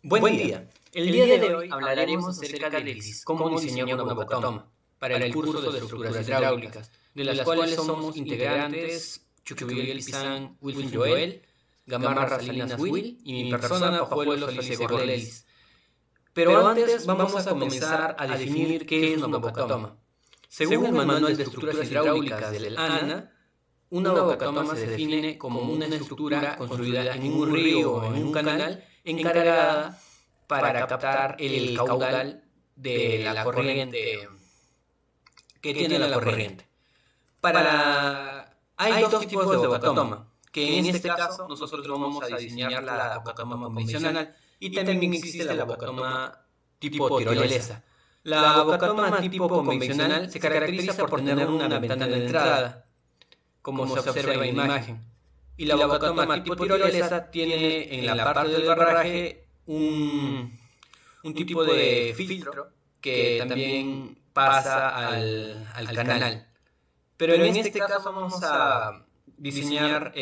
Buen día. El día de hoy hablaremos acerca de cómo diseñar una bocatoma para el curso de estructuras hidráulicas, de las cuales somos integrantes Chuchubiguel Pizán, Wilson Joel, Gamarra Salinas Will y mi persona Pajuelo Solice Gorlelis. Pero antes vamos a comenzar a definir qué es una bocatoma. Según el Manual de Estructuras Hidráulicas del ANA, una bocatoma se define como una estructura construida en un río o en un canal encargada para captar el caudal de la corriente que tiene la corriente. Hay dos tipos de bocatoma, que en este caso nosotros vamos a diseñar la bocatoma convencional y también existe la bocatoma tipo tirolesa. La bocatoma tipo convencional se caracteriza por tener una ventana de entrada, como se observa en la imagen. Y la bocatoma tipo tirolesa tiene en la parte del barraje un tipo de filtro que también pasa al canal. Pero en este caso vamos a diseñar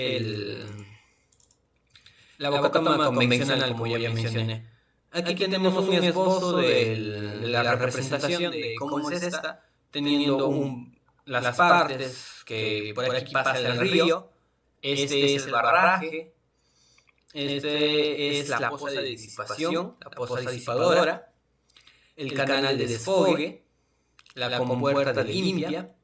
la bocatoma convencional, como ya mencioné. Aquí tenemos un esbozo de la representación de cómo es esta, teniendo las partes que por aquí pasa el río. Este es el barraje. Este es la poza de disipación, la poza disipadora, el canal de desfogue, la compuerta de limpia,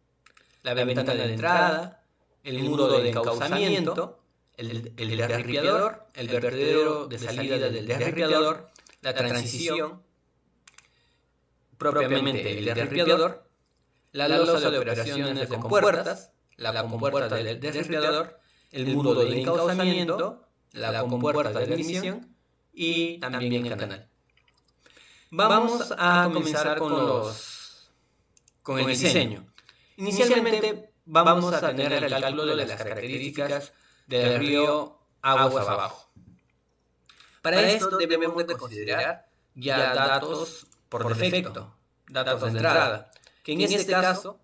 la ventana de entrada, el muro de encauzamiento, el derripiador, el vertedero de salida del derripiador, la transición, propiamente el derripiador, la losa de operaciones de compuertas, la compuerta del derripiador, el muro de encauzamiento, la compuerta de admisión y también el canal. Vamos a comenzar con el diseño. Inicialmente vamos a tener el cálculo de las características del río aguas abajo. Para esto debemos de considerar ya datos por defecto, datos de entrada, que en este caso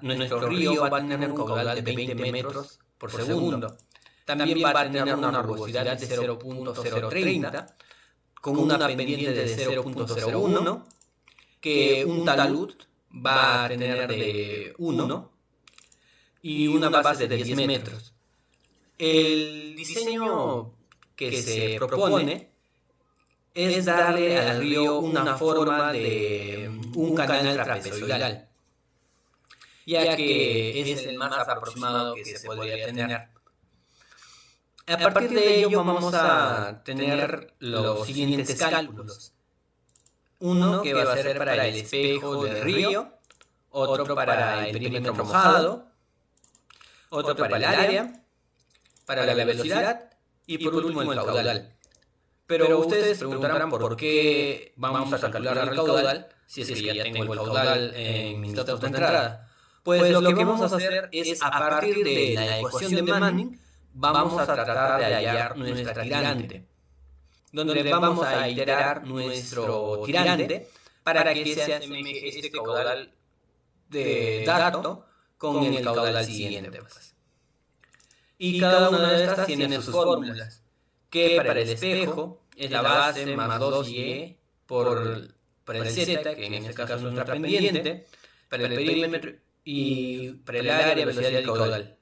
nuestro río va a tener un caudal de 20 metros por segundo. También va a tener una rugosidad de 0.030, con una pendiente de 0.01, que un talud va a tener de 1 y una base de 10 metros. El diseño que se propone es darle al río una forma de un canal trapezoidal, ya que es el más aproximado que se podría tener. A partir de ello vamos a tener los siguientes cálculos. Uno que va a ser para el espejo del río, otro para el perímetro mojado, otro para el área, para la velocidad y por último el caudal. Pero ustedes preguntarán por qué vamos a calcular el caudal si es que ya tengo el caudal en mis datos de entrada. Pues lo que vamos a hacer es, a partir de la ecuación de Manning, vamos a tratar de hallar nuestra tirante, donde vamos a iterar nuestro tirante para que se asemeje este caudal de dato con el caudal siguiente. Y cada una de estas tiene sus fórmulas, que para el espejo es la base más 2y por el z, que en este caso es nuestra pendiente, para el perímetro y para el área, velocidad y caudal.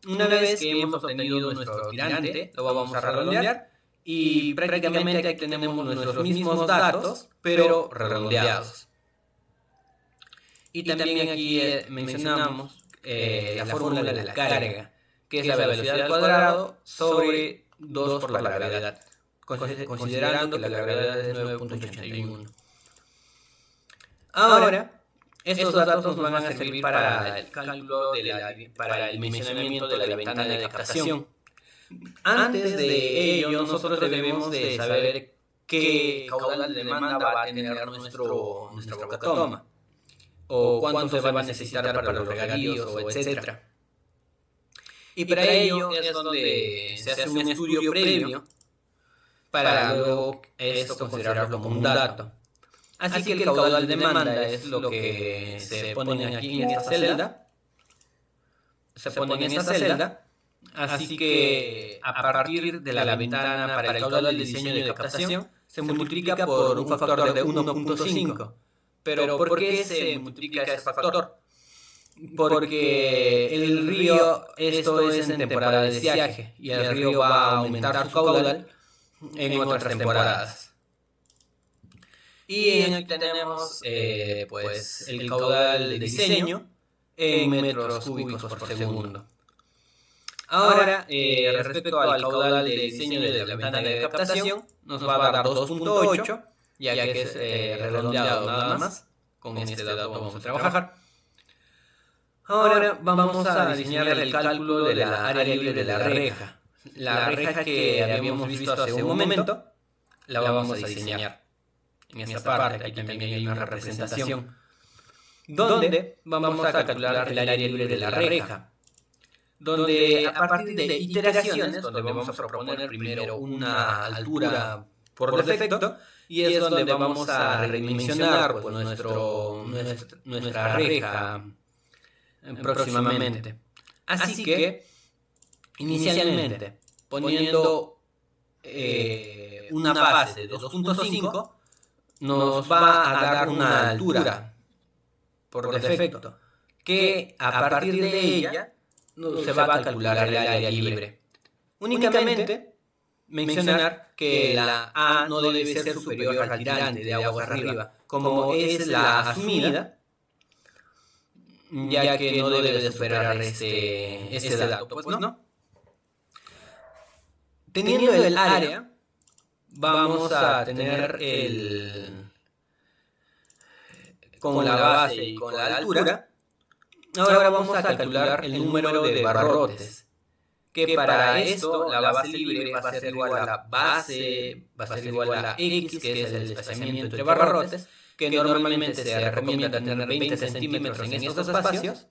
Una vez que hemos obtenido nuestro tirante, lo vamos a redondear y prácticamente aquí tenemos nuestros mismos datos, pero redondeados. Y también aquí mencionamos la fórmula de la carga, que es la velocidad al cuadrado sobre 2 por la gravedad, considerando que la gravedad es 9.81. Ahora, estos datos nos van a servir para el cálculo para el dimensionamiento de la ventana de captación. Antes de ello, nosotros debemos de saber qué caudal de demanda va a tener nuestra bocatoma, o cuánto se va a necesitar para los regadíos, o etc. Y para ello es donde se hace un estudio previo para luego esto considerarlo como un dato. Así que el caudal de demanda es lo que se pone aquí en esta celda. Se pone en esta celda, Así que a partir de la ventana para el caudal de diseño de captación se multiplica por un factor de 1.5. Pero ¿por qué se multiplica ese factor? Porque el río, esto es en temporada de estiaje, y el río va a aumentar su caudal en otras temporadas. Y aquí tenemos pues el caudal de diseño en metros cúbicos por segundo. Ahora, respecto al caudal de diseño de la ventana de captación, nos va a dar 2.8, ya que es redondeado nada más. Con este dato vamos a trabajar. Ahora vamos a diseñar el cálculo de la área libre de la reja. La reja que habíamos visto hace un momento, la vamos a diseñar. En esta parte, aquí también hay una representación, donde vamos a calcular el área libre de la reja. Donde a partir de iteraciones, donde vamos a proponer primero una altura por defecto, y es donde vamos a redimensionar pues, nuestra reja próximamente. Así que, inicialmente, poniendo una base de 2.5, nos va a dar una altura por defecto, que a partir de ella se va a calcular el área libre. Únicamente mencionar que la A no debe ser superior al tirante de aguas arriba, como es la asumida, ya que no debe de superar este dato, pues no. Teniendo el área, vamos a tener con la base y con la altura. Ahora vamos a calcular el número de barrotes, que para esto la base libre va a ser igual a la base, va a ser igual a X, que es el espaciamiento entre barrotes, que normalmente se recomienda tener 20 centímetros en estos espacios,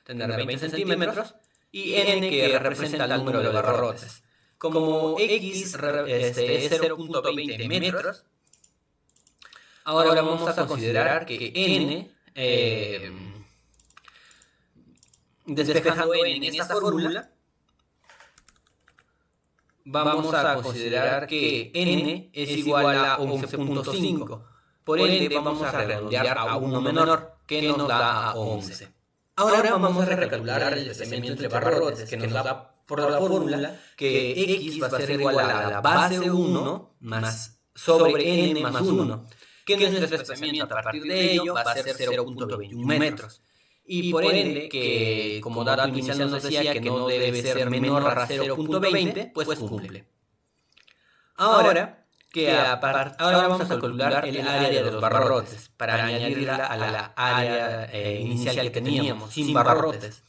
tener 20 centímetros, y N que representa el número de barrotes. Como X es 0.20 metros, ahora vamos a considerar que N, despejando N en esta fórmula, vamos a considerar que N es igual a 11.5. Por ende, vamos a redondear a 1 menor, que nos da a 11. Ahora vamos a recalcular el espaciamiento entre barrotes, que nos da por la fórmula que X va a ser igual a la base 1 más sobre N más 1, que nuestro espaciamiento a partir de ello va a ser 0.21 metros. Y por ende, que como dato inicial nos decía que no debe ser menor a 0.20, pues cumple. Ahora vamos a calcular el área de los barrotes para añadirla a la área inicial que teníamos, sin barrotes.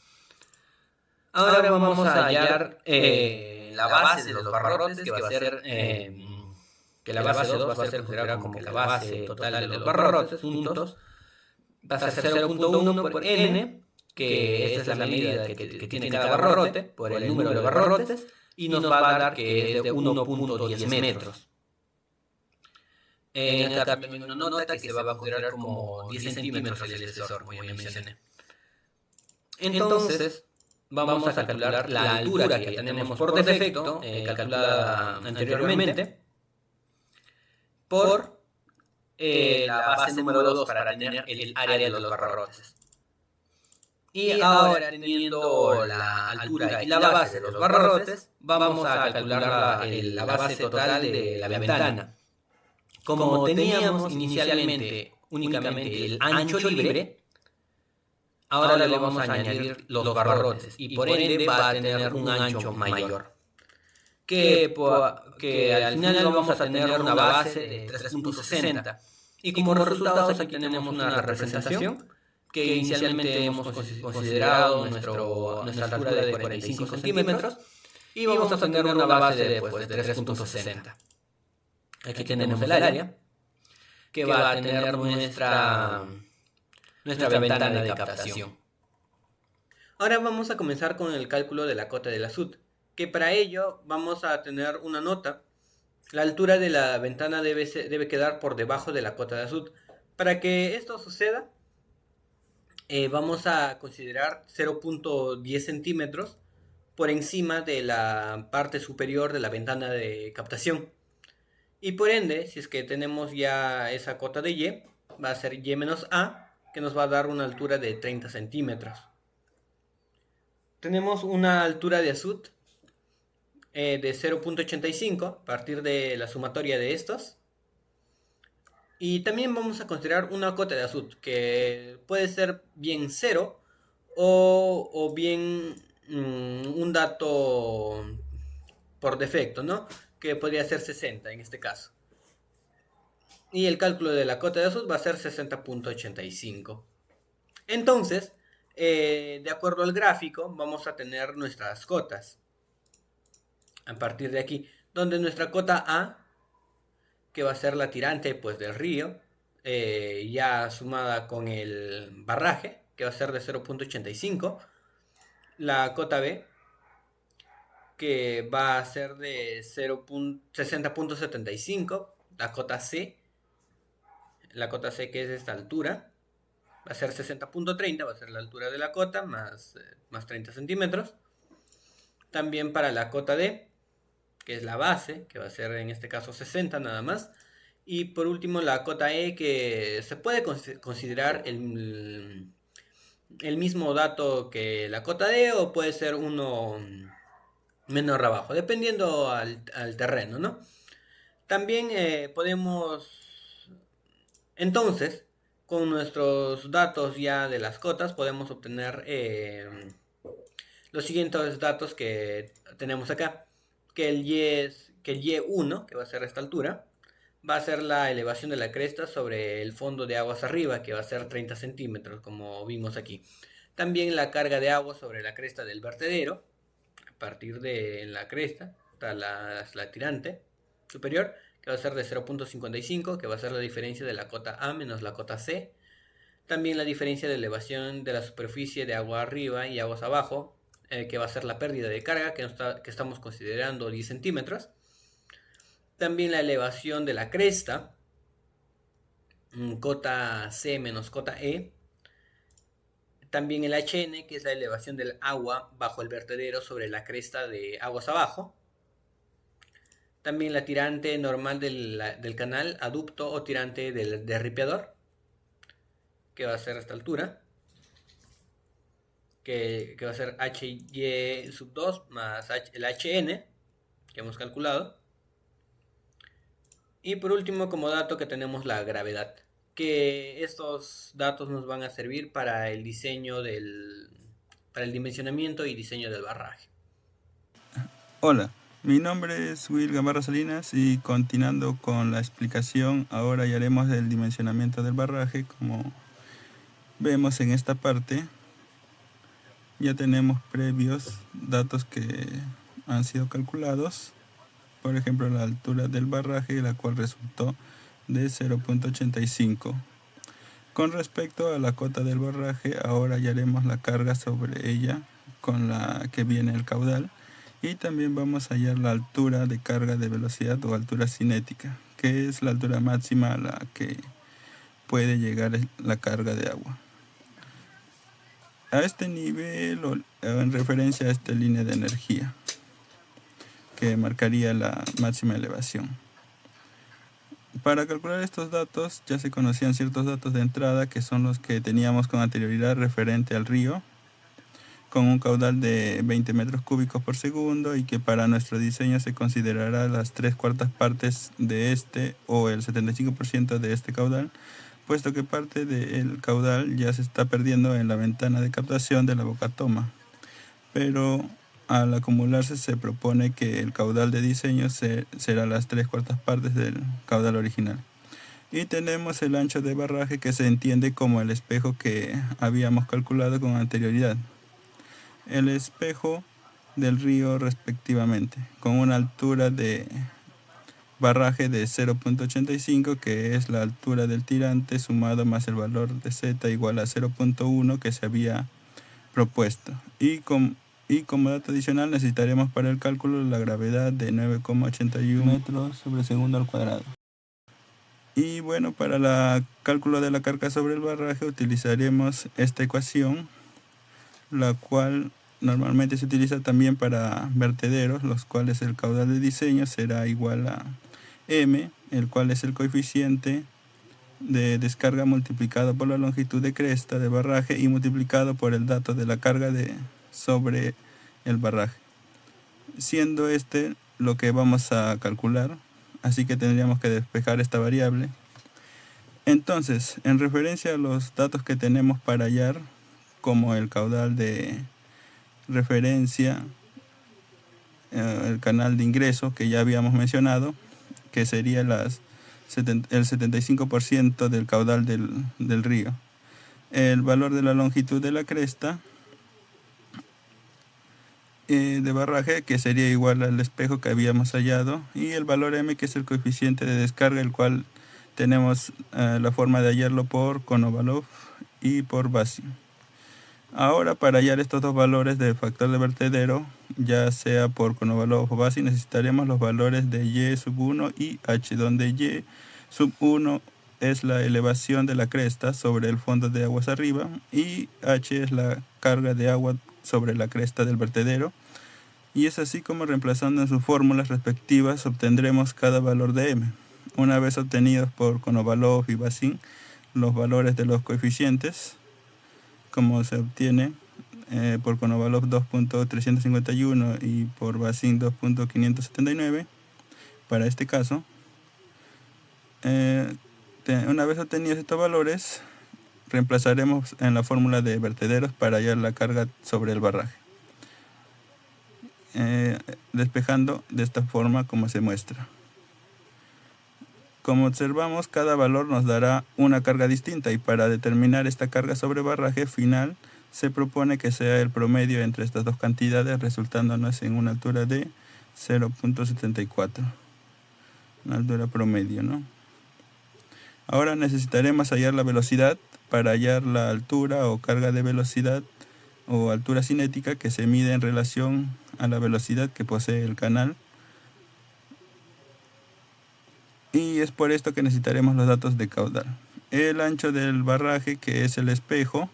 Ahora vamos a hallar la base de los barrotes, que va a ser que la base 2 va a ser considerada como la base total de los barrotes juntos. Va a ser 0.1 por N, que esa es la medida que tiene cada barrote, por el número de barrotes, y nos va a dar que es de 1.10 metros. Acá también una nota que se va a considerar como 10 centímetros el espesor, como ya mencioné. Entonces, vamos a calcular la altura que ya tenemos por defecto, calculada anteriormente, por la base número 2 para tener el área de los barrotes. Y ahora, teniendo la altura y la base de los barrotes, vamos a calcular la base total de la ventana. Como teníamos inicialmente únicamente el ancho libre, ahora le vamos a añadir los barrotes y por ende va a tener un ancho mayor. Que al final vamos a tener una base de 3.60. Y como resultados aquí tenemos una representación que inicialmente hemos considerado nuestra altura de 45 centímetros y vamos a tener una base de 3.60. Aquí tenemos el área que va a tener nuestra ventana de captación. Ahora vamos a comenzar con el cálculo de la cota de la SUT, que para ello vamos a tener una nota. La altura de la ventana debe quedar por debajo de la cota de azud. Para que esto suceda, vamos a considerar 0.10 centímetros por encima de la parte superior de la ventana de captación. Y por ende, si es que tenemos ya esa cota de Y, va a ser Y menos A, que nos va a dar una altura de 30 centímetros. Tenemos una altura de azud de 0.85 a partir de la sumatoria de estos. Y también vamos a considerar una cota de azud, que puede ser bien 0 o bien un dato por defecto, ¿no? Que podría ser 60 en este caso. Y el cálculo de la cota de azud va a ser 60.85. Entonces, de acuerdo al gráfico, vamos a tener nuestras cotas. A partir de aquí, donde nuestra cota A, que va a ser la tirante pues, del río, ya sumada con el barraje, que va a ser de 0.85. La cota B, que va a ser de 60.75. La cota C que es de esta altura, va a ser 60.30, va a ser la altura de la cota, más 30 centímetros. También para la cota D, que es la base, que va a ser en este caso 60 nada más. Y por último la cota E, que se puede considerar el mismo dato que la cota D, o puede ser uno menor abajo, dependiendo al terreno, ¿no? También podemos, entonces, con nuestros datos ya de las cotas, podemos obtener los siguientes datos que tenemos acá. Que el Y1, que va a ser esta altura, va a ser la elevación de la cresta sobre el fondo de aguas arriba, que va a ser 30 centímetros, como vimos aquí. También la carga de agua sobre la cresta del vertedero, a partir de la cresta, hasta la tirante superior, que va a ser de 0.55, que va a ser la diferencia de la cota A menos la cota C. También la diferencia de elevación de la superficie de agua arriba y aguas abajo, que va a ser la pérdida de carga, que estamos considerando 10 centímetros. También la elevación de la cresta, cota C menos cota E. También el HN, que es la elevación del agua bajo el vertedero sobre la cresta de aguas abajo. También la tirante normal del canal, aducto o tirante del derripiador, que va a ser a esta altura, que va a ser HY sub 2 más el HN, que hemos calculado. Y por último, como dato, que tenemos la gravedad, que estos datos nos van a servir para el diseño para el dimensionamiento y diseño del barraje. Hola, mi nombre es Will Gamarra Salinas y continuando con la explicación, ahora ya haremos el dimensionamiento del barraje. Como vemos en esta parte, ya tenemos previos datos que han sido calculados. Por ejemplo, la altura del barraje, la cual resultó de 0.85. Con respecto a la cota del barraje, ahora ya haremos la carga sobre ella con la que viene el caudal. Y también vamos a hallar la altura de carga de velocidad o altura cinética, que es la altura máxima a la que puede llegar la carga de agua. A este nivel, o en referencia a esta línea de energía, que marcaría la máxima elevación. Para calcular estos datos ya se conocían ciertos datos de entrada, que son los que teníamos con anterioridad referente al río, con un caudal de 20 metros cúbicos por segundo, y que para nuestro diseño se considerará las 3/4 partes de este o el 75% de este caudal, puesto que parte del caudal ya se está perdiendo en la ventana de captación de la boca toma. Pero al acumularse se propone que el caudal de diseño será las 3/4 partes del caudal original. Y tenemos el ancho de barraje, que se entiende como el espejo que habíamos calculado con anterioridad. El espejo del río respectivamente, con una altura de barraje de 0.85, que es la altura del tirante, sumado más el valor de Z igual a 0.1 que se había propuesto. Y como dato adicional necesitaremos para el cálculo la gravedad de 9,81 metros sobre segundo al cuadrado. Y bueno, para el cálculo de la carga sobre el barraje utilizaremos esta ecuación, la cual normalmente se utiliza también para vertederos, los cuales el caudal de diseño será igual a M, el cual es el coeficiente de descarga multiplicado por la longitud de cresta de barraje y multiplicado por el dato de la carga sobre el barraje, siendo este lo que vamos a calcular, así que tendríamos que despejar esta variable. Entonces, en referencia a los datos que tenemos para hallar, como el caudal de referencia, el canal de ingreso que ya habíamos mencionado, que sería el 75% del caudal del río, el valor de la longitud de la cresta de barraje, que sería igual al espejo que habíamos hallado, y el valor M, que es el coeficiente de descarga, el cual tenemos la forma de hallarlo por Konovalov y por Basi. Ahora, para hallar estos dos valores de factor de vertedero, ya sea por Konovalov o Basi, necesitaremos los valores de Y sub 1 y H, donde Y sub 1 es la elevación de la cresta sobre el fondo de aguas arriba y H es la carga de agua sobre la cresta del vertedero. Y es así como, reemplazando en sus fórmulas respectivas, obtendremos cada valor de M. Una vez obtenidos por Konovalov y Basi los valores de los coeficientes, como se obtiene por Konovalov 2.351 y por Basi 2.579, para este caso, una vez obtenidos estos valores, reemplazaremos en la fórmula de vertederos para hallar la carga sobre el barraje, despejando de esta forma como se muestra. Como observamos, cada valor nos dará una carga distinta, y para determinar esta carga sobre barraje final se propone que sea el promedio entre estas dos cantidades, resultándonos en una altura de 0.74, una altura promedio, ¿no? Ahora necesitaremos hallar la velocidad. Para hallar la altura o carga de velocidad o altura cinética, que se mide en relación a la velocidad que posee el canal. Y es por esto que necesitaremos los datos de caudal. El ancho del barraje, que es el espejo,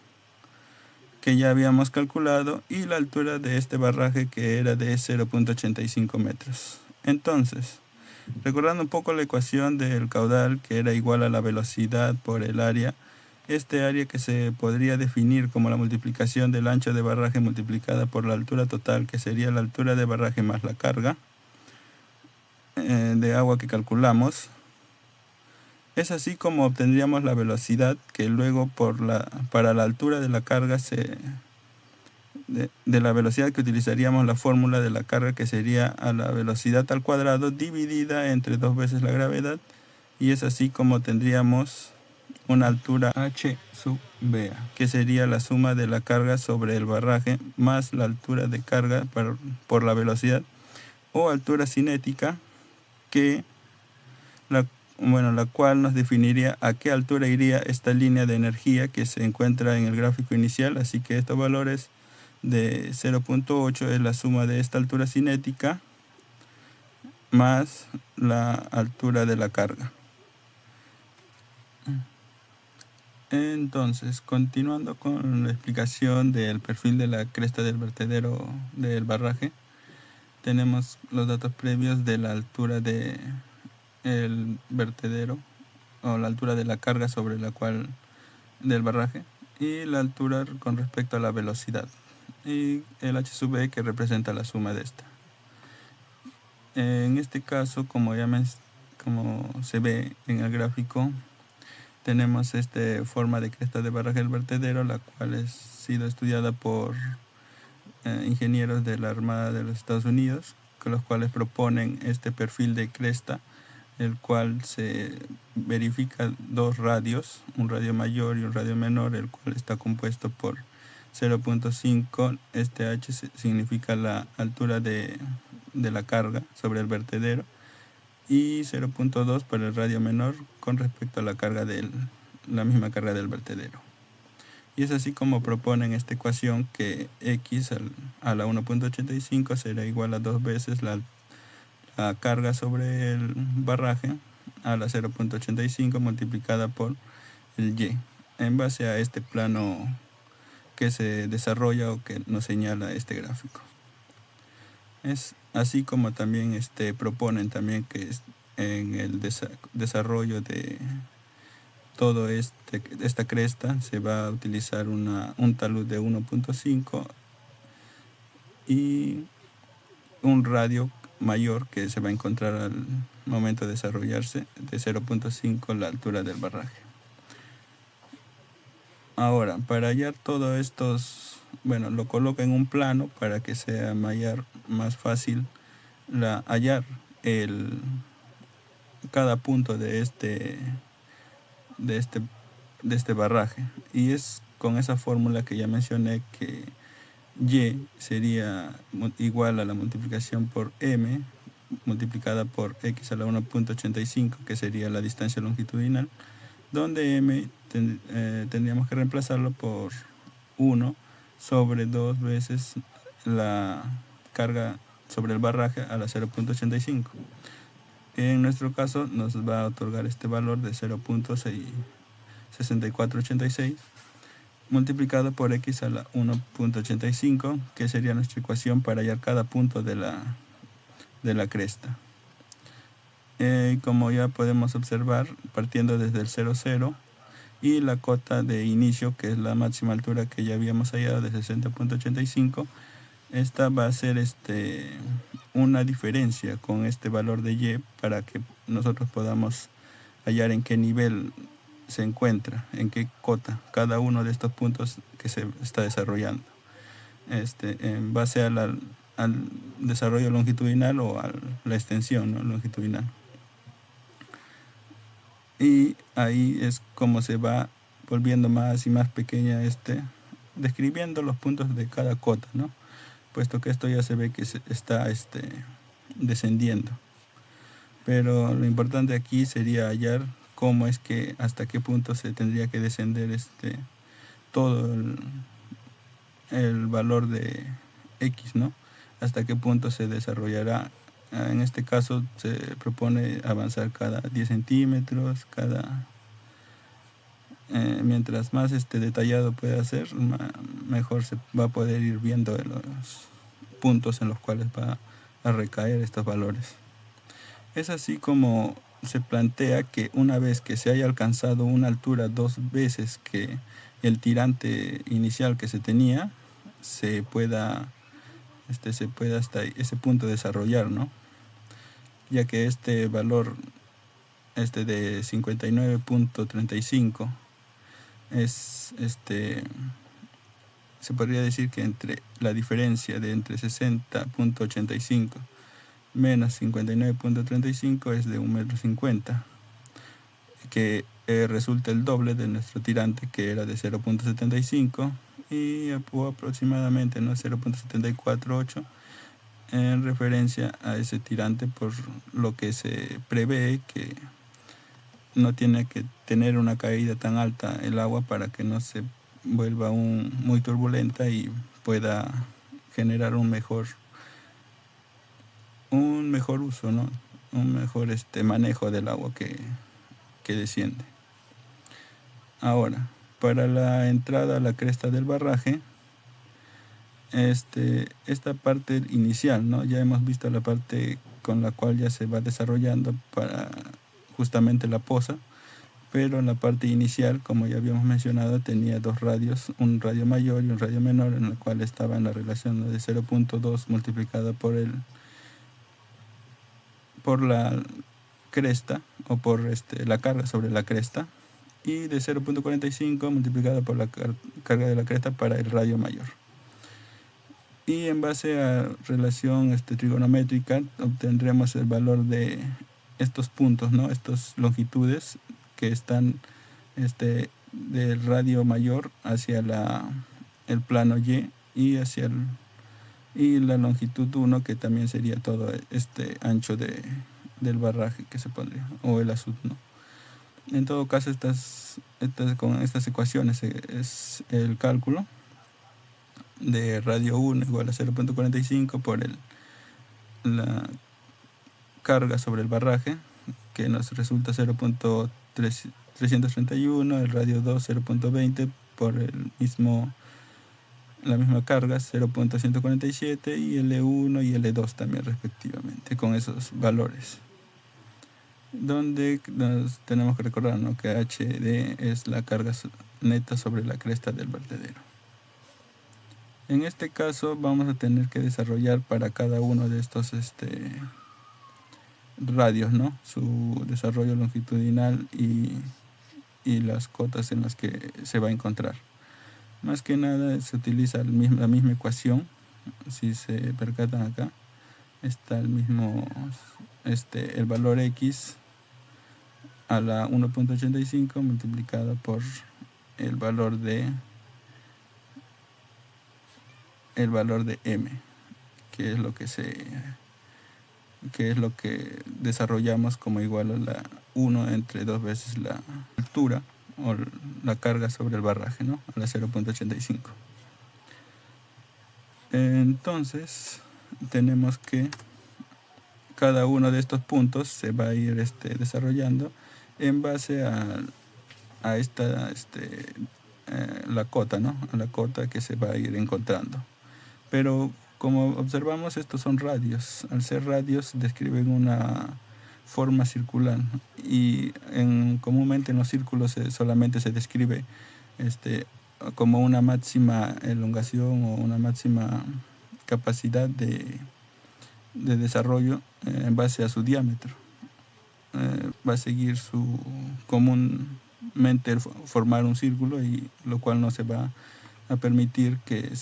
que ya habíamos calculado, y la altura de este barraje, que era de 0.85 metros. Entonces, recordando un poco la ecuación del caudal, que era igual a la velocidad por el área, este área que se podría definir como la multiplicación del ancho de barraje multiplicada por la altura total, que sería la altura de barraje más la carga de agua que calculamos. Es así como obtendríamos la velocidad, que luego para la altura de la carga de la velocidad que utilizaríamos la fórmula de la carga, que sería a la velocidad al cuadrado dividida entre 2 veces la gravedad, y es así como tendríamos una altura H sub BA, que sería la suma de la carga sobre el barraje más la altura de carga por la velocidad, o altura cinética, que la cual nos definiría a qué altura iría esta línea de energía que se encuentra en el gráfico inicial. Así que estos valores de 0.8 es la suma de esta altura cinética más la altura de la carga. Entonces, continuando con la explicación del perfil de la cresta del vertedero del barraje, tenemos los datos previos de la altura del vertedero, o la altura de la carga sobre la cual del barraje, y la altura con respecto a la velocidad, y el H sub E, que representa la suma de esta. En este caso, como se ve en el gráfico, tenemos esta forma de cresta de barraje del vertedero, la cual ha sido estudiada por ingenieros de la Armada de los Estados Unidos, con los cuales proponen este perfil de cresta, el cual se verifica dos radios, un radio mayor y un radio menor, el cual está compuesto por 0.5. Este H significa la altura de la carga sobre el vertedero, y 0.2 para el radio menor con respecto a la carga la misma carga del vertedero. Y es así como proponen esta ecuación, que X a la 1.85 será igual a 2 veces la carga sobre el barraje a la 0.85 multiplicada por el Y, en base a este plano que se desarrolla o que nos señala este gráfico. Es así como también proponen también que en el desarrollo de todo esta cresta se va a utilizar un talud de 1.5 y un radio mayor que se va a encontrar al momento de desarrollarse de 0.5 la altura del barraje. Ahora, para hallar todos estos, bueno, lo coloco en un plano para que sea más fácil hallar cada punto de este barraje. Y es con esa fórmula que ya mencioné que Y sería igual a la multiplicación por M multiplicada por X a la 1.85, que sería la distancia longitudinal, donde M tendríamos que reemplazarlo por 1 sobre 2 veces la carga sobre el barraje a la 0.85. En nuestro caso nos va a otorgar este valor de 0.6486 multiplicado por X a la 1.85, que sería nuestra ecuación para hallar cada punto de la cresta. Como ya podemos observar, partiendo desde el 0,0 y la cota de inicio, que es la máxima altura que ya habíamos hallado de 60.85, esta va a ser una diferencia con este valor de Y para que nosotros podamos hallar en qué nivel se encuentra, en qué cota cada uno de estos puntos que se está desarrollando, en base al desarrollo longitudinal o a la extensión, ¿no?, longitudinal. Y ahí es como se va volviendo más y más pequeña describiendo los puntos de cada cota, ¿no?, puesto que esto ya se ve que está descendiendo. Pero lo importante aquí sería hallar cómo es que hasta qué punto se tendría que descender todo el valor de X, ¿no? Hasta qué punto se desarrollará. En este caso se propone avanzar cada 10 centímetros, mientras más detallado pueda ser, mejor se va a poder ir viendo los puntos en los cuales va a recaer estos valores. Es así como se plantea que una vez que se haya alcanzado una altura 2 veces que el tirante inicial que se tenía, se pueda hasta ese punto desarrollar, ¿no? Ya que este valor de 59.35 es se podría decir que entre la diferencia de entre 60.85 menos 59.35 es de 1,50 m, que resulta el doble de nuestro tirante, que era de 0.75 y aproximadamente, ¿no?, 0.748 en referencia a ese tirante, por lo que se prevé que no tiene que tener una caída tan alta el agua para que no se vuelva muy turbulenta y pueda generar un mejor uso, ¿no?, un mejor manejo del agua que desciende. Ahora, para la entrada a la cresta del barraje, esta parte inicial, ¿no?, ya hemos visto la parte con la cual ya se va desarrollando para justamente la poza, pero en la parte inicial, como ya habíamos mencionado, tenía dos radios, un radio mayor y un radio menor, en el cual estaba en la relación de 0.2 multiplicado por la cresta, o por la carga sobre la cresta, y de 0.45 multiplicado por la carga de la cresta para el radio mayor. Y en base a relación trigonométrica obtendremos el valor de estos puntos, ¿no?, estas longitudes que están del radio mayor hacia el plano y hacia y la longitud 1, que también sería todo este ancho del barraje que se pondría, o el azud, ¿no? En todo caso, con estas ecuaciones es el cálculo de radio 1 igual a 0.45 por la carga sobre el barraje, que nos resulta 0.331, el radio 2 0.20 por el mismo la misma carga, 0.147, y L1 y L2 también respectivamente, con esos valores. Donde nos tenemos que recordar, ¿no?, que HD es la carga neta sobre la cresta del vertedero. En este caso vamos a tener que desarrollar para cada uno de estos radios, ¿no?, su desarrollo longitudinal y las cotas en las que se va a encontrar. Más que nada se utiliza la misma ecuación. Si se percatan acá, está el mismo, el valor X a la 1.85 multiplicado por el valor de M, que es lo que desarrollamos como igual a la 1 entre 2 veces la altura o la carga sobre el barraje, ¿no?, a la 0.85. Entonces tenemos que cada uno de estos puntos se va a ir desarrollando en base a esta la cota, ¿no?, a la cota que se va a ir encontrando. Pero como observamos, estos son radios. Al ser radios describen una forma circular, y comúnmente en los círculos solamente se describe como una máxima elongación o una máxima capacidad de desarrollo en base a su diámetro. Va a seguir comúnmente formar un círculo, y lo cual no se va a permitir que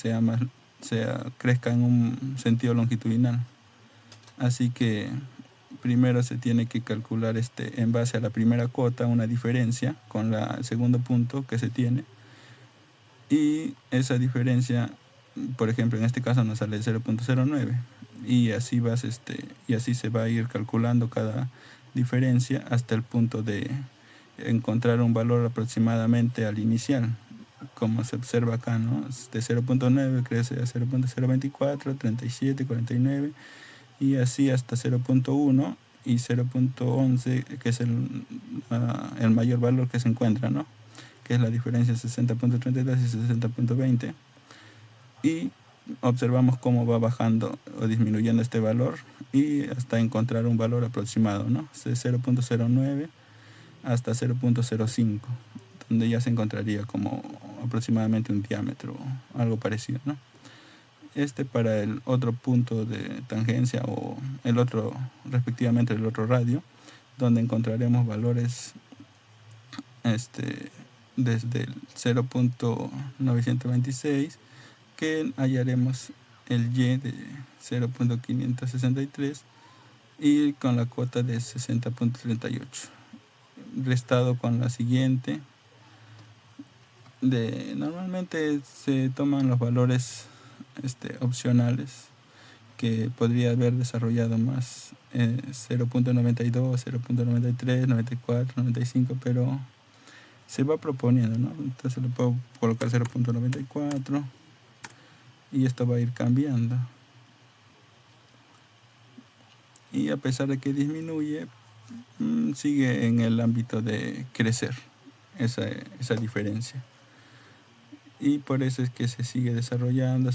crezca en un sentido longitudinal. Así que primero se tiene que calcular en base a la primera cota una diferencia con el segundo punto que se tiene, y esa diferencia, por ejemplo, en este caso nos sale 0.09, y así se va a ir calculando cada diferencia hasta el punto de encontrar un valor aproximadamente al inicial, como se observa acá, ¿no? De 0.9 crece a 0.024, 37, 49, y así hasta 0.1 y 0.11, que es el mayor valor que se encuentra, ¿no?, que es la diferencia 60.32 y 60.20, y observamos cómo va bajando o disminuyendo este valor, y hasta encontrar un valor aproximado, ¿no?, de 0.09 hasta 0.05, donde ya se encontraría como aproximadamente un diámetro, algo parecido, ¿no? Para el otro punto de tangencia, o respectivamente el otro radio, donde encontraremos valores desde el 0.926, que hallaremos el Y de 0.563 y con la cota de 60.38, restado con la siguiente. Normalmente se toman los valores opcionales que podría haber desarrollado más, 0.92, 0.93, 94, 95, pero se va proponiendo, ¿no? Entonces le puedo colocar 0.94 y esto va a ir cambiando, y a pesar de que disminuye, sigue en el ámbito de crecer esa diferencia, y por eso es que se sigue desarrollando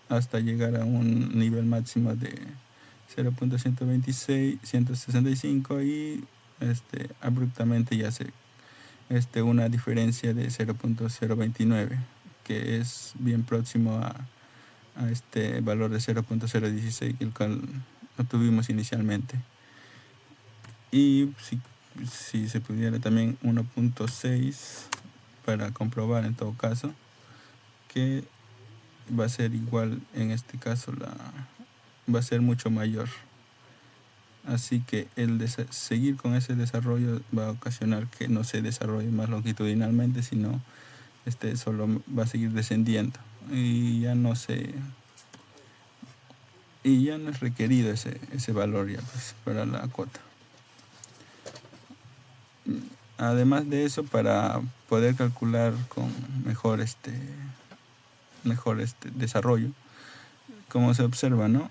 hasta llegar a un nivel máximo de 0.126, 165, y abruptamente ya se una diferencia de 0.029, que es bien próximo a este valor de 0.016, el cual obtuvimos inicialmente. Y si se pudiera también 1.6 para comprobar en todo caso que va a ser igual, en este caso va a ser mucho mayor. Así que seguir con ese desarrollo va a ocasionar que no se desarrolle más longitudinalmente, sino solo va a seguir descendiendo, y ya no es requerido ese valor ya, pues, para la cota. Además de eso, para poder calcular con mejor desarrollo, como se observa, ¿no?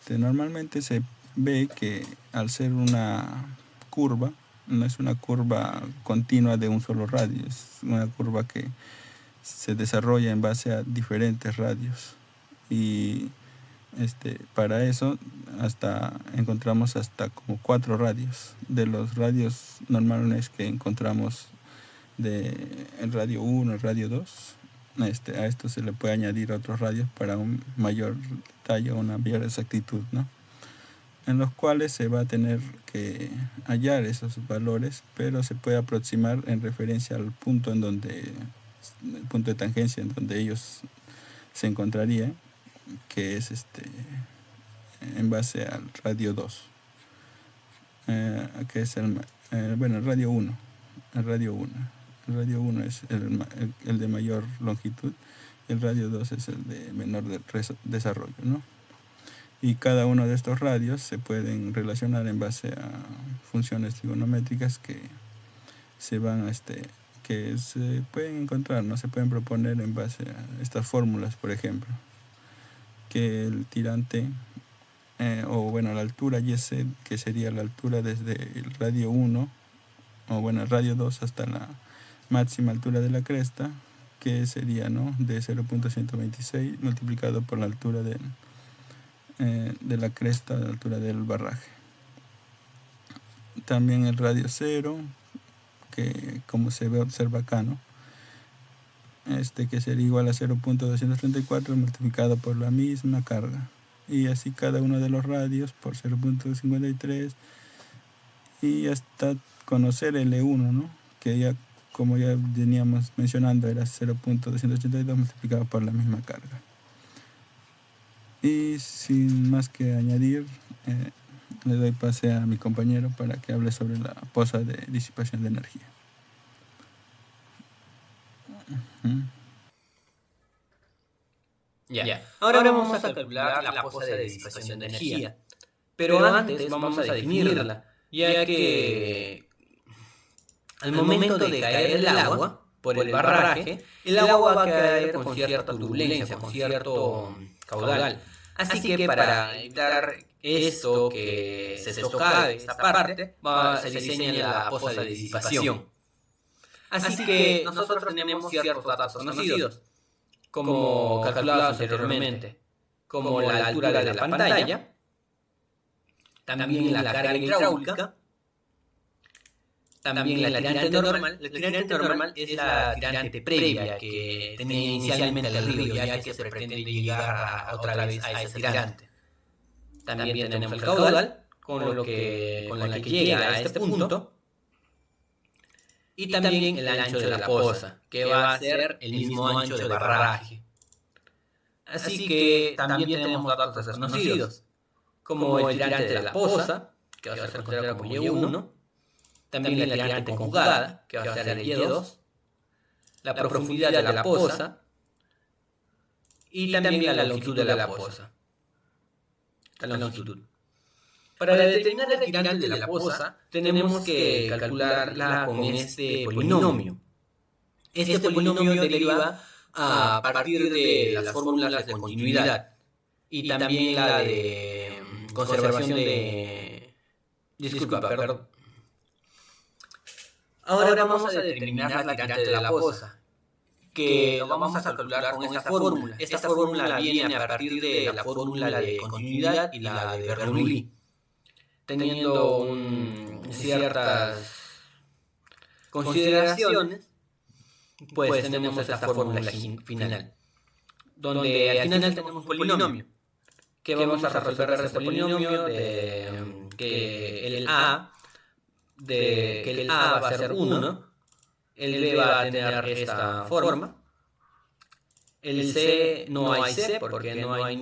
Normalmente se ve que al ser una curva, no es una curva continua de un solo radio, es una curva que se desarrolla en base a diferentes radios. Y para eso encontramos hasta como 4 radios. De los radios normales que encontramos el radio 1, el radio 2, a esto se le puede añadir otros radios para un mayor detalle o una mayor exactitud, ¿no? En los cuales se va a tener que hallar esos valores, pero se puede aproximar en referencia al punto el punto de tangencia en donde ellos se encontrarían, que es en base al radio 2, que es el radio 1. El radio 1. El radio 1 es el de mayor longitud, y el radio 2 es el de menor desarrollo, ¿no? Y cada uno de estos radios se pueden relacionar en base a funciones trigonométricas que se pueden encontrar, no se pueden proponer en base a estas fórmulas, por ejemplo, que el tirante la altura YZ, que sería la altura desde el radio 1 el radio 2 hasta la máxima altura de la cresta, que sería, ¿no?, de 0.126 multiplicado por la altura de la cresta, la altura del barraje. También el radio 0, que como se observa acá, ¿no?, que sería igual a 0.234 multiplicado por la misma carga, y así cada uno de los radios por 0.53, y hasta conocer el E1, ¿no?, que ya, como ya veníamos mencionando, era 0.282 multiplicado por la misma carga. Y sin más que añadir, le doy pase a mi compañero para que hable sobre la posa de disipación de energía. Ya. Ahora vamos a calcular la posa de disipación de energía. Pero antes vamos a definirla, ya que al momento de caer el agua por el barraje, el agua va a caer con cierta turbulencia, con cierto caudal. Así que para evitar esto, que se socave esta parte, se diseña la posa de disipación. Así que nosotros tenemos ciertos datos conocidos, como calculados anteriormente, como la altura de la pantalla, también la carga hidráulica, también la tirante normal. La tirante normal es la tirante previa que tenía inicialmente el río, ya que se pretende llegar otra vez a ese tirante. También tenemos el caudal, con la que llega a este punto, y también el ancho de la poza, que va a ser el mismo ancho de barraje. Así que también tenemos datos desconocidos, como el tirante de la poza, que va a ser considerado como Y1, también la tirante conjugada, que va a ser el Y2, la profundidad de la poza, y también la longitud de la poza. La longitud. Para determinar el tirante de la poza, tenemos que calcularla con este polinomio. Este polinomio deriva a partir de las fórmulas de continuidad y también la de conservación de... Disculpa, perdón. Ahora vamos a determinar la tirante de la poza, que lo vamos a calcular con esta fórmula. Esta fórmula viene a partir de la fórmula de continuidad y la de Bernoulli, teniendo ciertas consideraciones, pues tenemos esta fórmula final, donde al final tenemos un polinomio, que vamos a resolver este polinomio de que el A va a ser 1, el B va a tener esta forma, el C no hay C porque no hay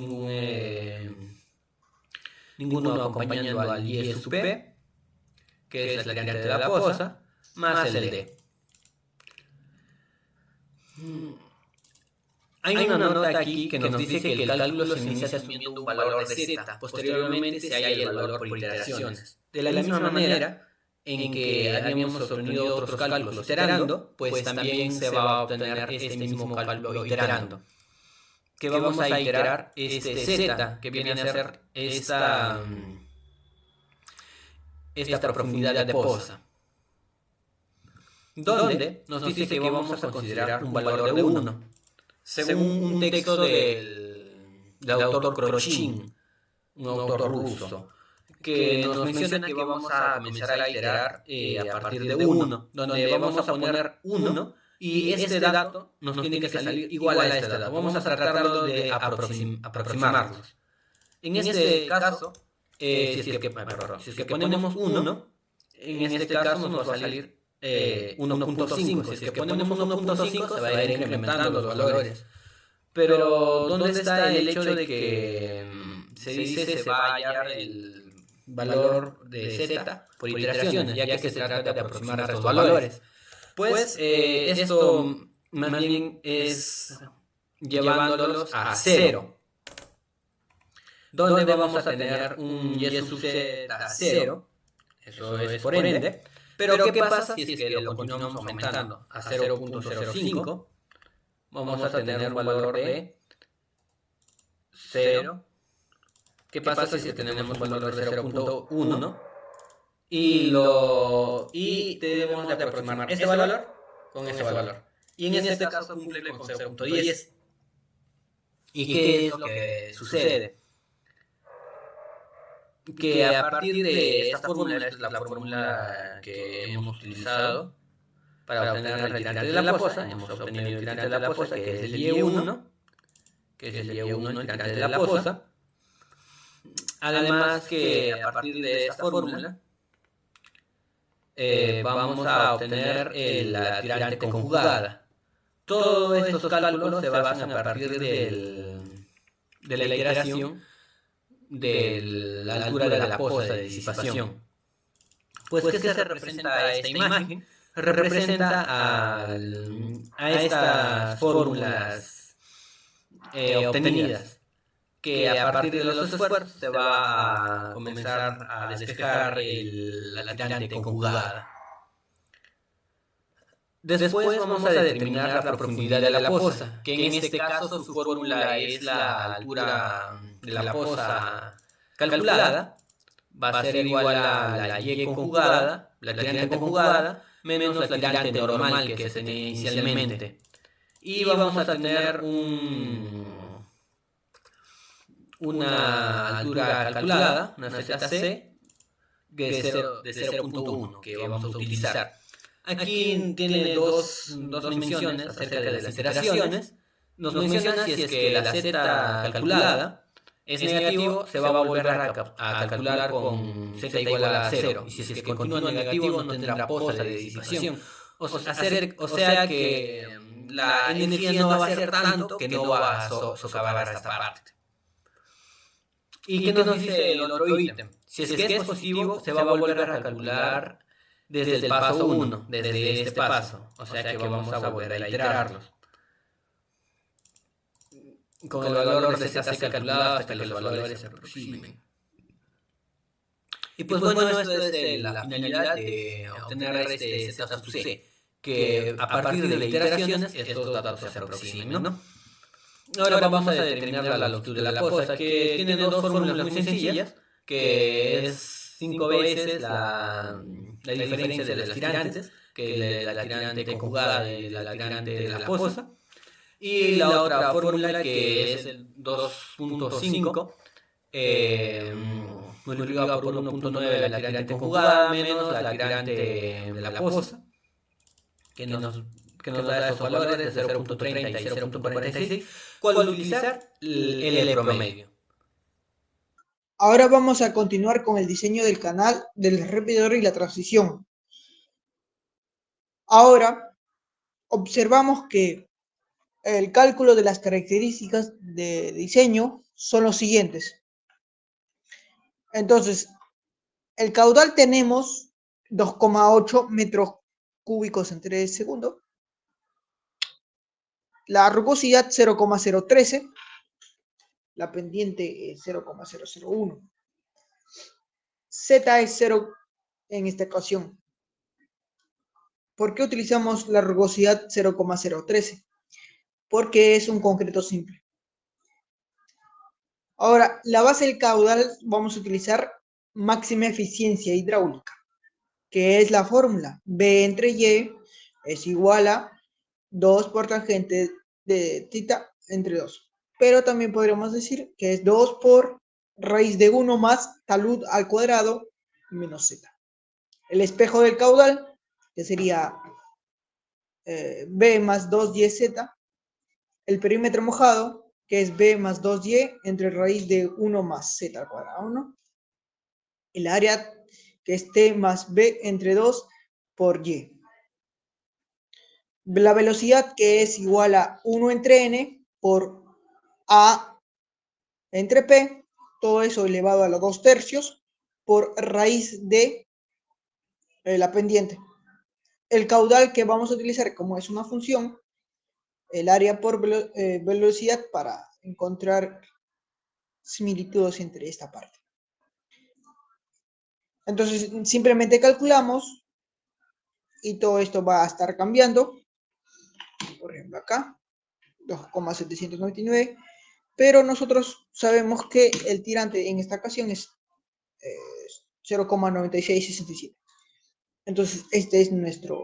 ninguno acompañando al Y sub P, que es la tirante de la poza, más el D. Hay una nota aquí que nos dice que el cálculo se inicia asumiendo un valor de Z, posteriormente se halla el valor por iteraciones. De la misma manera en que habíamos obtenido otros cálculos iterando, pues también se va a obtener este mismo cálculo iterando, que vamos a iterar este Z, que viene a ser esta profundidad de poza. donde nos dice que vamos a considerar un valor de 1, según un texto del autor Krochin, un autor ruso, que nos menciona que vamos a comenzar a iterar a partir de 1, donde vamos a poner 1 y este dato nos tiene que salir igual a este dato. Vamos a tratarlo de aproximarlos. En este caso, si es que ponemos 1, en este caso nos va a salir 1.5. Si es que ponemos 1.5 se va a ir incrementando los valores. Pero ¿dónde está el hecho de que se dice se va a hallar el valor de z por iteraciones, ya que se trata de aproximar a estos valores? Pues esto más bien es llevándolos a 0, donde vamos a tener un y sub z a 0, eso es por ende, pero ¿qué pasa si es que lo continuamos aumentando a 0.05? Vamos a tener un valor de 0. ¿Qué pasa si tenemos un valor de 0.1? Y debemos de aproximar ese valor con ese valor. Y en este caso cumple con 0.10. ¿Y qué es lo que sucede? Que a partir de esta fórmula, esta es la fórmula que hemos utilizado para obtener el tirante de la posa. Hemos obtenido el tirante de la posa, que es el Y1, que es el Y1, el tirante de la posa. Además que a partir de esta fórmula vamos a obtener la tirante conjugada. Todos estos cálculos se basan a partir de la iteración de la altura de la posa de disipación. Pues, ¿qué se representa a esta imagen? Representa a estas fórmulas obtenidas, que a partir de los esfuerzos se va a comenzar a despejar la tirante conjugada. Después vamos a determinar la profundidad de la posa, que en este caso su fórmula es la altura de la posa calculada, va a ser igual a la y conjugada, la tirante conjugada, menos la tirante normal que se tenía inicialmente. Y vamos a tener una altura calculada, una ZC, de 0.1, que vamos a utilizar. Aquí tiene dos menciones acerca de las iteraciones. Nos menciona si es que la z calculada es negativo, se va a volver a calcular con z igual a 0. Y si es que continúa negativo, no tendrá posa de disipación. O sea que la energía no va a ser tanto que no va a socavar esta parte. ¿Y qué nos dice el otro ítem? Si es que es positivo, se va a volver a calcular desde el paso 1, desde este paso. O sea que vamos a volver a iterarlos con el valor de z calculado hasta que los valores se aproximen. Y pues bueno, esto es la finalidad de obtener este z sub c, que a partir de iteraciones estos datos se aproximen, ¿no? Ahora vamos a determinar la longitud de la posa, que tiene dos fórmulas muy sencillas, que es 5 veces la diferencia de las tirantes, que es la tirante conjugada y la tirante de la posa. Y la otra fórmula, que es el 2.5 multiplicado por 1.9 de la tirante conjugada menos la tirante de la posa, que nos da esos valores de 0.30 y 0.46, ¿cuál utilizar? El promedio. Ahora vamos a continuar con el diseño del canal del repetidor y la transición. Ahora observamos que el cálculo de las características de diseño son los siguientes. Entonces, el caudal tenemos 2,8 metros cúbicos en 3 segundos. La rugosidad 0,013. La pendiente es 0,001. Z es 0 en esta ecuación. ¿Por qué utilizamos la rugosidad 0,013? Porque es un concreto simple. Ahora, la base del caudal vamos a utilizar máxima eficiencia hidráulica, que es la fórmula B entre Y es igual a 2 por tangente de tita entre 2. Pero también podríamos decir que es 2 por raíz de 1 más talud al cuadrado menos z. El espejo del caudal, que sería b más 2yz. El perímetro mojado, que es b más 2y entre raíz de 1 más z al cuadrado, ¿no? El área, que es t más b entre 2 por y. La velocidad, que es igual a 1 entre n por a entre p, todo eso elevado a los 2 tercios por raíz de la pendiente. El caudal que vamos a utilizar, como es una función, el área por velocidad, para encontrar similitudes entre esta parte. Entonces simplemente calculamos y todo esto va a estar cambiando. Por ejemplo acá, 2,799, pero nosotros sabemos que el tirante en esta ocasión es 0,9667. Entonces este es nuestra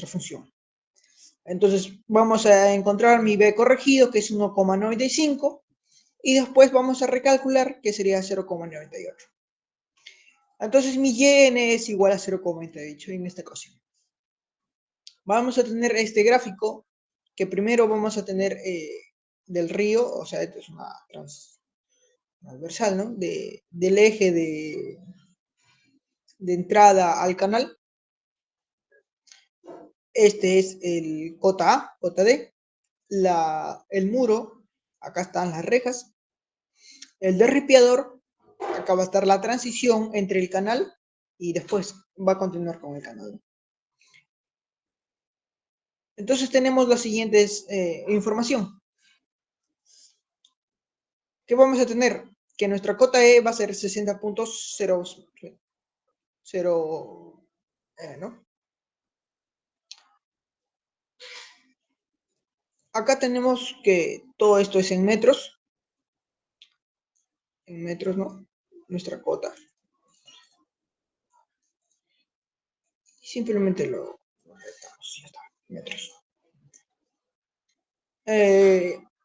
función. Entonces vamos a encontrar mi b corregido, que es 1,95, y después vamos a recalcular, que sería 0,98. Entonces mi yn es igual a 0,98 en esta ocasión. Vamos a tener este gráfico, que primero vamos a tener del río, o sea, esto es una transversal, ¿no? Del eje de entrada al canal. Este es el cota A, cota D, el muro, acá están las rejas, el derripiador, acá va a estar la transición entre el canal y después va a continuar con el canal. Entonces tenemos la siguiente información. ¿Qué vamos a tener? Que nuestra cota E va a ser 60.00, ¿no? Acá tenemos que todo esto es en metros. En metros, ¿no? Nuestra cota. Simplemente lo retamos, ya está, metros.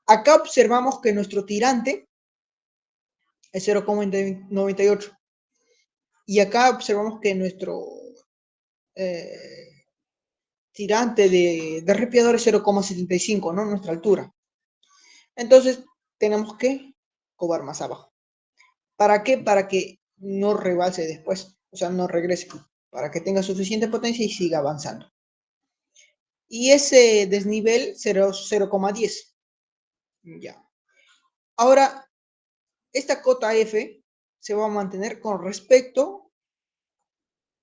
Acá observamos que nuestro tirante es 0,98. Y acá observamos que nuestro tirante de derripiador es 0,75, ¿no? Nuestra altura. Entonces, tenemos que cobar más abajo. ¿Para qué? Para que no rebalse después, o sea, no regrese, para que tenga suficiente potencia y siga avanzando. Y ese desnivel 0,10. Ya. Ahora, esta cota F se va a mantener con respecto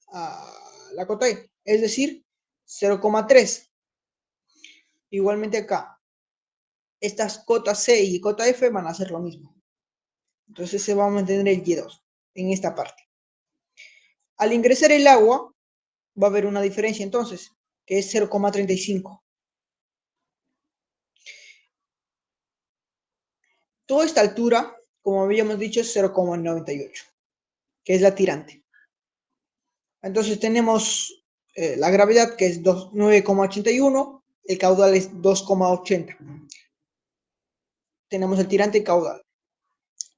a la cota E, es decir, 0,3. Igualmente acá, estas cotas C y cota F van a hacer lo mismo. Entonces se va a mantener el Y2 en esta parte. Al ingresar el agua, va a haber una diferencia entonces, que es 0,35. Toda esta altura, como habíamos dicho, es 0,98, que es la tirante. Entonces tenemos la gravedad, que es 9,81, el caudal es 2,80. Tenemos el tirante y caudal.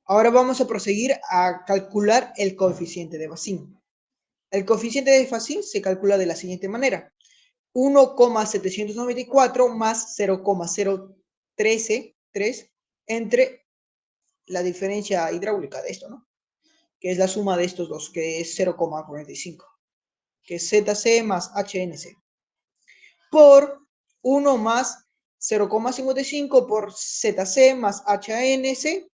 Ahora vamos a proseguir a calcular el coeficiente de Bazin. El coeficiente de Bazin se calcula de la siguiente manera. 1,794 más 0,013 entre la diferencia hidráulica de esto, ¿no? Que es la suma de estos dos, que es 0,45, que es ZC más HNC, por 1 más 0,55 por ZC más HNC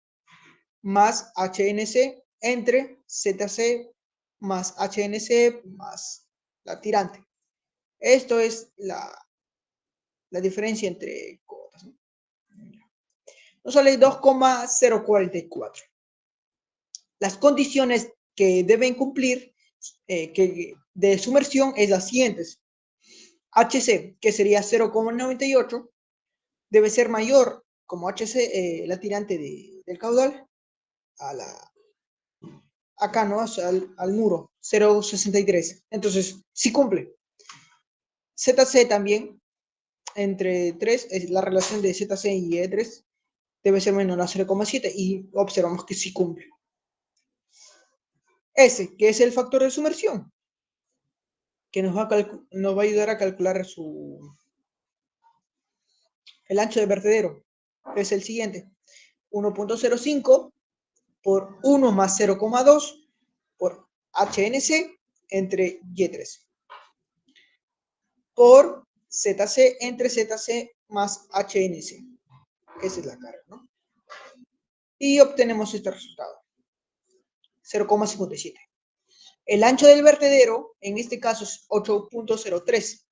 más HNC entre ZC más HNC más la tirante. Esto es la diferencia entre cotas, ¿no? Nos sale 2,044. Las condiciones que deben cumplir de sumersión es las siguientes. HC, que sería 0,98, debe ser mayor como HC, la tirante del caudal, a acá, ¿no? Al muro, 0,63. Entonces, sí cumple. ZC también, entre 3, es la relación de ZC y E3 debe ser menor a 0,7 y observamos que sí cumple. S, que es el factor de sumersión, que nos va a ayudar a calcular el ancho de vertedero. Es el siguiente, 1.05 por 1 más 0,2 por HNC entre Y3 por ZC entre ZC más HNC. Esa es la carga, ¿no? Y obtenemos este resultado, 0,57. El ancho del vertedero, en este caso, es 8.03.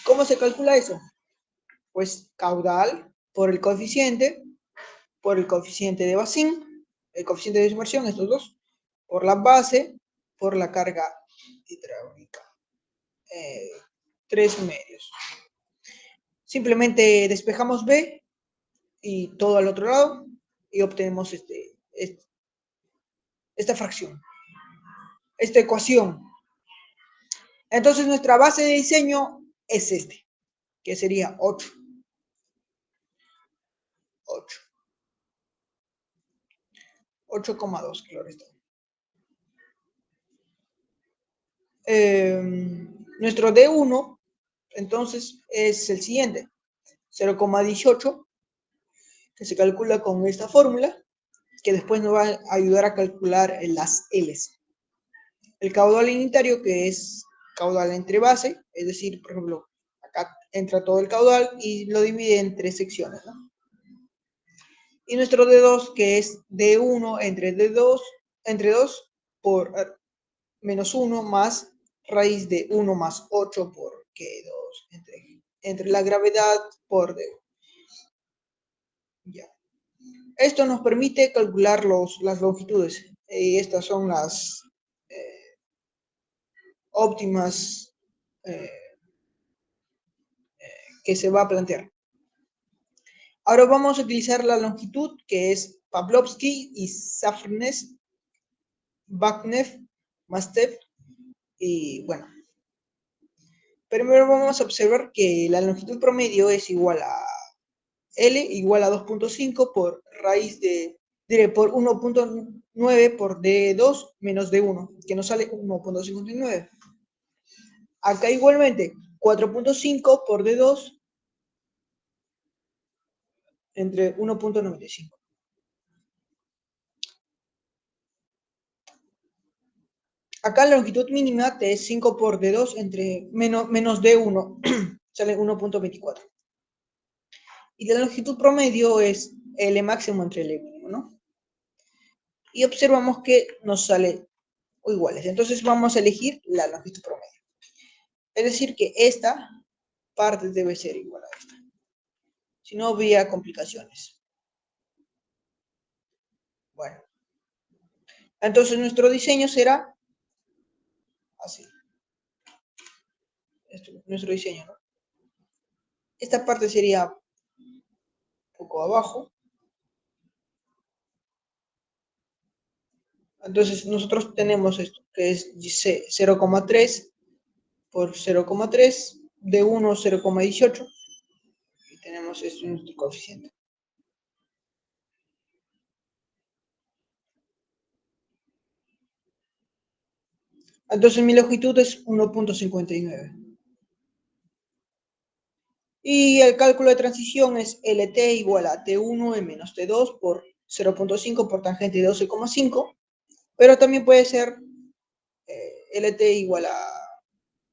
¿Cómo se calcula eso? Pues caudal por el coeficiente de Bazin, el coeficiente de sumersión, estos dos, por la base, por la carga hidráulica. 3 medios. Simplemente despejamos B y todo al otro lado y obtenemos esta fracción, esta ecuación. Entonces nuestra base de diseño es que sería 8. 8,2 claro está. Nuestro D1 entonces es el siguiente, 0,18, que se calcula con esta fórmula, que después nos va a ayudar a calcular las L's. El caudal unitario, que es caudal entre base, es decir, por ejemplo, acá entra todo el caudal y lo divide en 3 secciones, ¿no? Y nuestro D2, que es D1 entre 2 por menos 1 más raíz de 1 más 8 por Q2 entre la gravedad por D1. Ya. Esto nos permite calcular las longitudes. Y estas son las óptimas que se va a plantear. Ahora vamos a utilizar la longitud, que es Pavlovsky y Safnes, Baknev, Mastev, y bueno. Primero vamos a observar que la longitud promedio es igual a L igual a 2.5 por raíz por 1.9 por D2 menos D1, que nos sale 1.59. Acá igualmente, 4.5 por D2 entre 1.95. Acá la longitud mínima es 5 por D2 entre menos D1, sale 1.24. Y la longitud promedio es L máximo entre L mínimo, ¿no? Y observamos que nos sale iguales. Entonces vamos a elegir la longitud promedio. Es decir, que esta parte debe ser igual a esta. Si no, habría complicaciones. Bueno. Entonces nuestro diseño será así. Nuestro diseño, ¿no? Esta parte sería un poco abajo. Entonces nosotros tenemos esto, que es 0,3 por 0,3, de 1 0,18, y tenemos esto en nuestro coeficiente. Entonces mi longitud es 1.59. Y el cálculo de transición es LT igual a T1 en menos T2 por 0.5 por tangente de 12,5, pero también puede ser LT igual a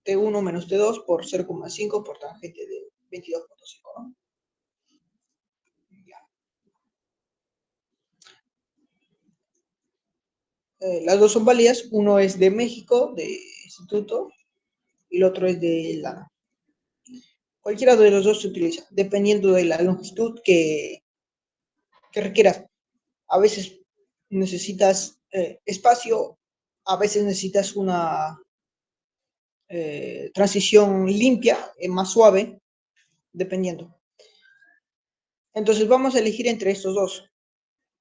T1 menos T2 por 0,5 por tangente de 22,5, ¿no? Las dos son válidas, uno es de México, de Instituto, y el otro es de la... Cualquiera de los dos se utiliza, dependiendo de la longitud que requieras. A veces necesitas espacio, a veces necesitas una transición limpia, más suave, dependiendo. Entonces vamos a elegir entre estos dos.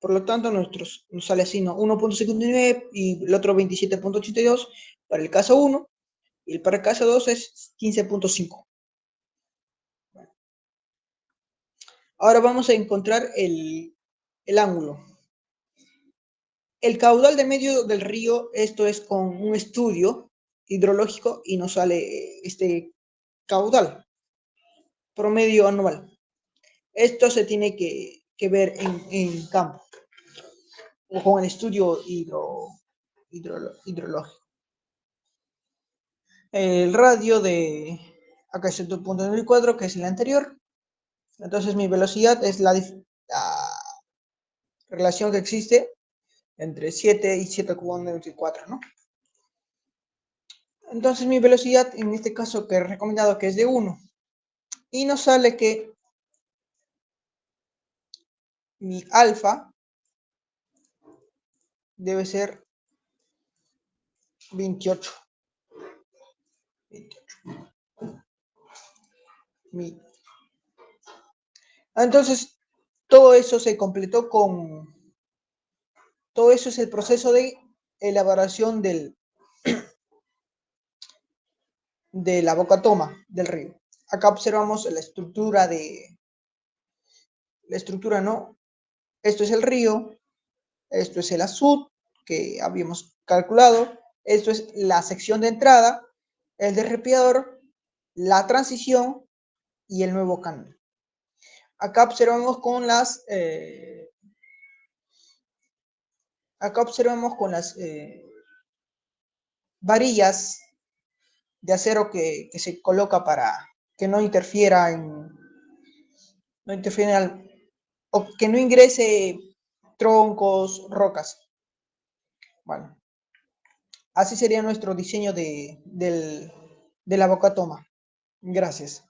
Por lo tanto, nos sale así, ¿no? 1.59 y el otro 27.82 para el caso 1 y para el caso 2 es 15.5. Ahora vamos a encontrar el ángulo. El caudal de medio del río, esto es con un estudio hidrológico y nos sale este caudal promedio anual. Esto se tiene que ver en campo o con el estudio hidrológico. El radio de acá es el 2.94, que es el anterior. Entonces mi velocidad es la relación que existe entre 7 y 7,94, ¿no? Entonces mi velocidad, en este caso que he recomendado que es de 1, y nos sale que mi alfa debe ser 28. Entonces, todo eso se completó con... Todo eso es el proceso de elaboración de la boca toma del río. Acá observamos la estructura ¿no? Esto es el río, esto es el azud que habíamos calculado, esto es la sección de entrada, el desripiador, la transición y el nuevo canal. Acá observamos con las varillas de acero que se coloca para que no interfiera o que no ingrese troncos, rocas. Bueno, así sería nuestro diseño de la boca toma. Gracias.